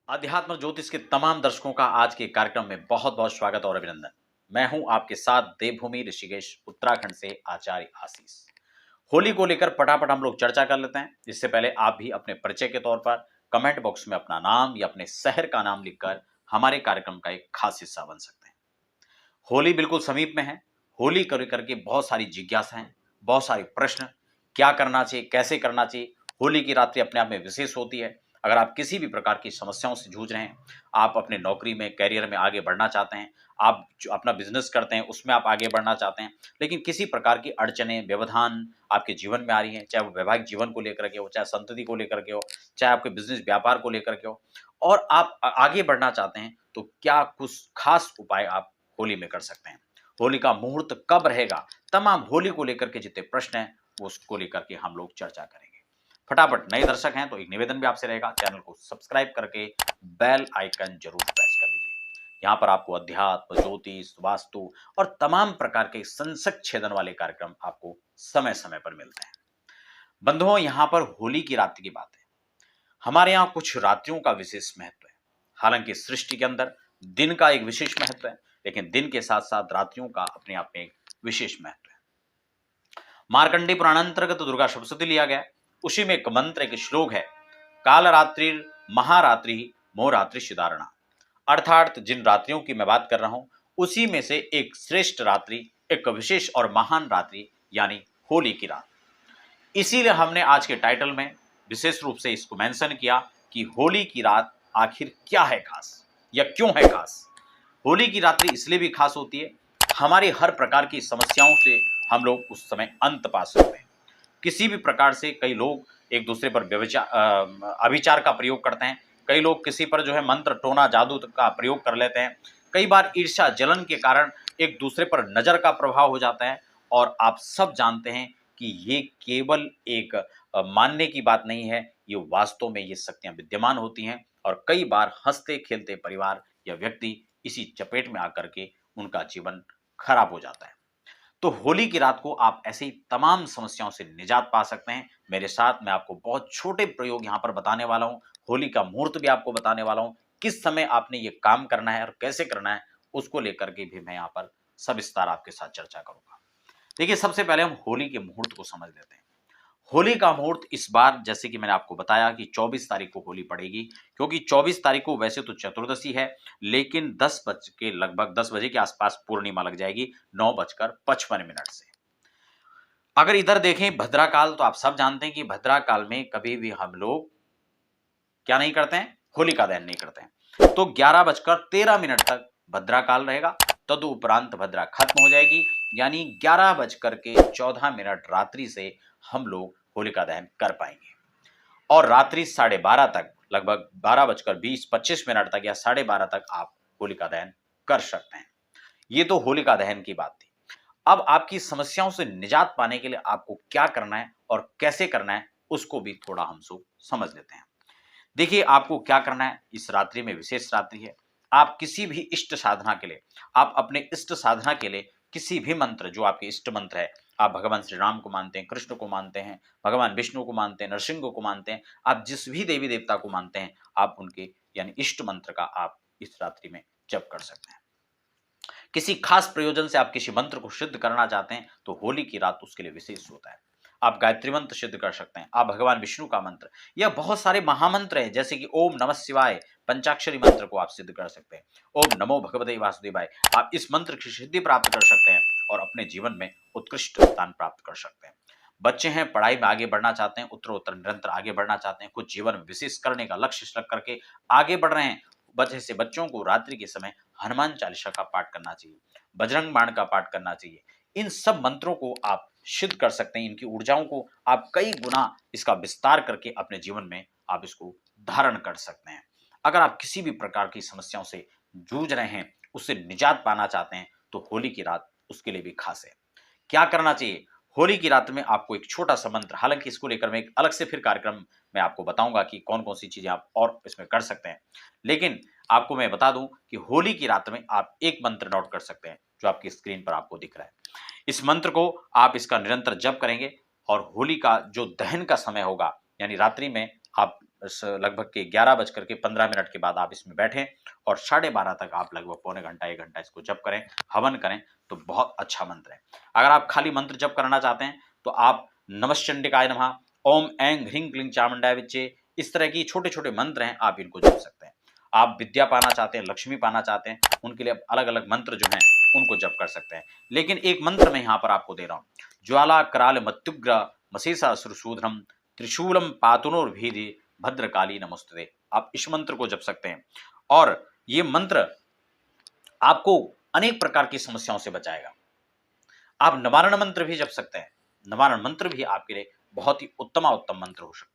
अध्यात्म ज्योतिष के तमाम दर्शकों का आज के कार्यक्रम में बहुत बहुत स्वागत और अभिनंदन। मैं हूं आपके साथ देवभूमि ऋषिकेश उत्तराखंड से आचार्य आशीष। होली को लेकर फटाफट हम लोग चर्चा कर लेते हैं। इससे पहले आप भी अपने परिचय के तौर पर कमेंट बॉक्स में अपना नाम या अपने शहर का नाम लिखकर हमारे कार्यक्रम का एक खास हिस्सा बन सकते हैं। होली बिल्कुल समीप में है। होली को लेकर के बहुत सारी जिज्ञासाएं, बहुत सारे प्रश्न, क्या करना चाहिए, कैसे करना चाहिए। होली की रात्रि अपने आप में विशेष होती है। अगर आप किसी भी प्रकार की समस्याओं से जूझ रहे हैं, आप अपने नौकरी में, कैरियर में आगे बढ़ना चाहते हैं, आप जो अपना बिजनेस करते हैं उसमें आप आगे बढ़ना चाहते हैं, लेकिन किसी प्रकार की अड़चनें, व्यवधान आपके जीवन में आ रही हैं, चाहे वो वैवाहिक जीवन को लेकर के हो, चाहे संतति को लेकर के हो, चाहे आपके बिजनेस व्यापार को लेकर के हो, और आप आगे बढ़ना चाहते हैं, तो क्या कुछ खास उपाय आप होली में कर सकते हैं। होली का मुहूर्त कब रहेगा, तमाम होली को लेकर के जितने प्रश्न हैं वो उसको लेकर के हम लोग चर्चा करेंगे। फटाफट, नए दर्शक हैं तो एक निवेदन भी आपसे रहेगा, चैनल को सब्सक्राइब करके बेल आइकन जरूर प्रेस कर लीजिए। यहाँ पर आपको अध्यात्म, ज्योतिष, वास्तु और तमाम प्रकार के संसद छेदन वाले कार्यक्रम आपको समय समय पर मिलते हैं। बंधुओं, यहाँ पर होली की रात्रि की बात है। हमारे यहाँ कुछ रात्रियों का विशेष महत्व है। हालांकि सृष्टि के अंदर दिन का एक विशेष महत्व है, लेकिन दिन के साथ साथ रात्रियों का अपने आप में एक विशेष महत्व है। मार्कंडेय पुराण अंतर्गत दुर्गा सप्तशती लिया गया। उसी में एक मंत्र, एक श्लोक है, काल रात्रि महारात्रि मोरात्रि सिदारणा। अर्थात जिन रात्रियों की मैं बात कर रहा हूं, उसी में से एक श्रेष्ठ रात्रि, एक विशेष और महान रात्रि यानी होली की रात। इसीलिए हमने आज के टाइटल में विशेष रूप से इसको मेंशन किया कि होली की रात आखिर क्या है खास या क्यों है खास। होली की रात्रि इसलिए भी खास होती है, हमारी हर प्रकार की समस्याओं से हम लोग उस समय अंत पा सकते हैं। किसी भी प्रकार से कई लोग एक दूसरे पर अभिचार का प्रयोग करते हैं, कई लोग किसी पर जो है मंत्र, टोना, जादू का प्रयोग कर लेते हैं। कई बार ईर्ष्या, जलन के कारण एक दूसरे पर नजर का प्रभाव हो जाता है। और आप सब जानते हैं कि ये केवल एक मानने की बात नहीं है, ये वास्तव में ये शक्तियां विद्यमान होती हैं। और कई बार हंसते खेलते परिवार या व्यक्ति इसी चपेट में आकर के उनका जीवन खराब हो जाता है। तो होली की रात को आप ऐसी तमाम समस्याओं से निजात पा सकते हैं। मेरे साथ मैं आपको बहुत छोटे प्रयोग यहाँ पर बताने वाला हूँ। होली का मुहूर्त भी आपको बताने वाला हूँ, किस समय आपने ये काम करना है और कैसे करना है, उसको लेकर के भी मैं यहाँ पर सविस्तार आपके साथ चर्चा करूंगा। देखिए, सबसे पहले हम होली के मुहूर्त को समझ लेते हैं। होली का मुहूर्त इस बार, जैसे कि मैंने आपको बताया, कि 24 तारीख को होली पड़ेगी, क्योंकि 24 तारीख को वैसे तो चतुर्दशी है, लेकिन 10 बज के लगभग 10 बजे के आसपास पूर्णिमा लग जाएगी, 9:55 से। अगर इधर देखें भद्रा काल, तो आप सब जानते हैं कि भद्रा काल में कभी भी हम लोग क्या नहीं करते हैं, होलिका दहन नहीं करते हैं। तो 11:13 तक भद्रा काल रहेगा। तदुपरांत भद्रा खत्म हो जाएगी, यानी 11:14 रात्रि से हम लोग होलिका दहन कर पाएंगे। और रात्रि 12:30 तक, लगभग 12:20-25 तक या 12:30 तक आप होलिका दहन कर सकते हैं। ये तो होलिका दहन की बात थी। अब आपकी समस्याओं से निजात पाने के लिए आपको क्या करना है और कैसे करना है, उसको भी थोड़ा हम समझ लेते हैं। देखिए, आपको क्या करना है, इस रात्रि में विशेष रात्रि है। आप किसी भी इष्ट साधना के लिए, आप अपने इष्ट साधना के लिए किसी भी मंत्र, जो आपके इष्ट मंत्र है, आप भगवान श्री राम को मानते हैं, कृष्ण को मानते हैं, भगवान विष्णु को मानते हैं, नरसिंह को मानते हैं, आप जिस भी देवी देवता को मानते हैं, आप उनके यानी इष्ट मंत्र का आप इस रात्रि में जप कर सकते हैं। किसी खास प्रयोजन से आप किसी मंत्र को सिद्ध करना चाहते हैं, तो होली की रात उसके लिए विशेष होता है। आप गायत्री मंत्र सिद्ध कर सकते हैं, आप भगवान विष्णु का मंत्र, या बहुत सारे महामंत्र हैं, जैसे कि ओम नमः शिवाय पंचाक्षरी मंत्र को आप सिद्ध कर सकते हैं। ओम नमो भगवते वासुदेवाय, आप इस मंत्र की सिद्धि प्राप्त कर सकते हैं और अपने जीवन में उत्कृष्ट स्थान प्राप्त कर सकते हैं। बच्चे हैं, पढ़ाई में आगे बढ़ना चाहते हैं, उत्तरोत्तर निरंतर आगे बढ़ना चाहते हैं, कुछ जीवन में विशेष करने का लक्ष्य रख करके आगे बढ़ रहे हैं, वजह से बच्चों को रात्रि के समय हनुमान चालीसा का पाठ करना चाहिए, बजरंग बाण का पाठ करना चाहिए। इन सब मंत्रों को आप सिद्ध कर सकते हैं। इनकी ऊर्जाओं को आप कई गुना इसका विस्तार करके अपने जीवन में आप इसको धारण कर सकते हैं। अगर आप किसी भी प्रकार की समस्याओं से जूझ रहे हैं, उससे निजात पाना चाहते हैं, तो होली की रात उसके लिए भी खास है। क्या करना चाहिए होली की रात में? आपको एक छोटा सा मंत्र, हालांकि इसको लेकर मैं एक अलग से फिर कार्यक्रम में आपको बताऊंगा कि कौन कौन सी चीजें आप और इसमें कर सकते हैं, लेकिन आपको मैं बता दूं कि होली की रात में आप एक मंत्र नोट कर सकते हैं, जो आपकी स्क्रीन पर आपको दिख रहा है। इस मंत्र को आप इसका निरंतर जप करेंगे, और होली का जो दहन का समय होगा, यानी रात्रि में आप लगभग के 11:15 के बाद आप इसमें बैठें और 12:30 तक आप लगभग पौने घंटा 1 घंटा इसको जप करें, हवन करें, तो बहुत अच्छा मंत्र है। अगर आप खाली मंत्र जप करना चाहते हैं तो आप नमश्चंडिकाय नमः, ओम ऐं ह्रीं क्लीं चामुंडाय विच्चे, इस तरह की छोटे-छोटे मंत्र हैं, आप इनको जप सकते हैं। आप विद्या पाना चाहते हैं, लक्ष्मी पाना चाहते हैं, उनके लिए आप अलग-अलग मंत्र जो हैं, उनको जप कर सकते हैं। लेकिन एक मंत्र मैं यहाँ पर आपको दे रहा हूँ, ज्वाला कराल मत्युग्र मशेषासुरशूधरम त्रिशूलम पातुनोर्भीधि भद्रकाली नमोस्तुते। आप इस मंत्र को जप सकते हैं और ये मंत्र आपको अनेक प्रकार की समस्याओं से बचाएगा। आप निवारण मंत्र भी जप सकते हैं। निवारण मंत्र भी आपके लिए बहुत ही उत्तम मंत्र हो सकता है।